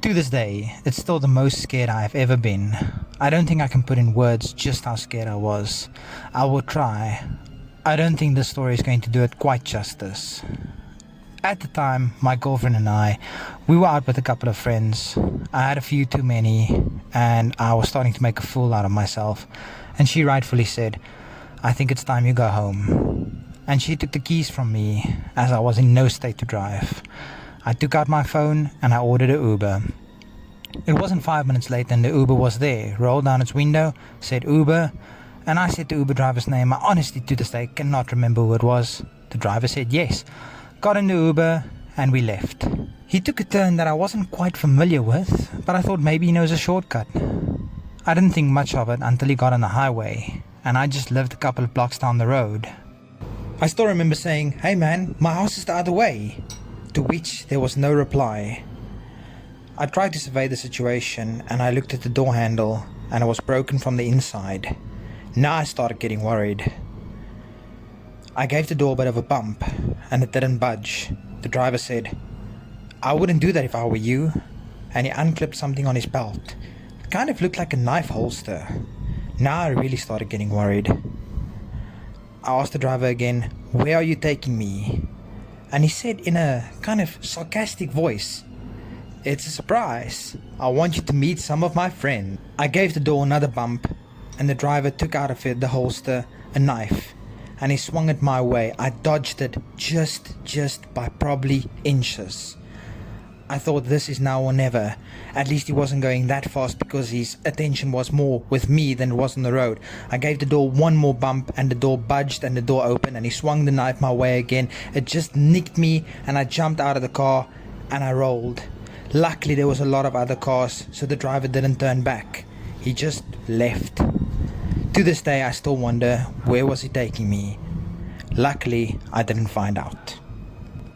To this day, it's still the most scared I've ever been. I don't think I can put in words just how scared I was. I will try. I don't think this story is going to do it quite justice. At the time, my girlfriend and I, we were out with a couple of friends. I had a few too many, and I was starting to make a fool out of myself. And she rightfully said, "I think it's time you go home." And she took the keys from me, as I was in no state to drive. I took out my phone and I ordered an Uber. It wasn't 5 minutes later and the Uber was there, rolled down its window, said Uber, and I said the Uber driver's name. I honestly to this day cannot remember who it was. The driver said yes, got in the Uber, and we left. He took a turn that I wasn't quite familiar with, but I thought maybe he knows a shortcut. I didn't think much of it until he got on the highway, and I just lived a couple of blocks down the road. I still remember saying, "Hey man, my house is the other way," to which there was no reply. I tried to survey the situation and I looked at the door handle and it was broken from the inside. Now I started getting worried. I gave the door a bit of a bump and it didn't budge. The driver said, "I wouldn't do that if I were you," and he unclipped something on his belt. It kind of looked like a knife holster. Now I really started getting worried. I asked the driver again, "Where are you taking me?" And he said in a kind of sarcastic voice, "It's a surprise. I want you to meet some of my friends." I gave the door another bump and the driver took out of it the holster a knife and he swung it my way. I dodged it just by probably inches. I thought this is now or never. At least he wasn't going that fast because his attention was more with me than it was on the road. I gave the door one more bump and the door budged and the door opened and he swung the knife my way again. It just nicked me and I jumped out of the car and I rolled. Luckily there was a lot of other cars, so the driver didn't turn back. He just left. To this day I still wonder, where was he taking me? Luckily I didn't find out.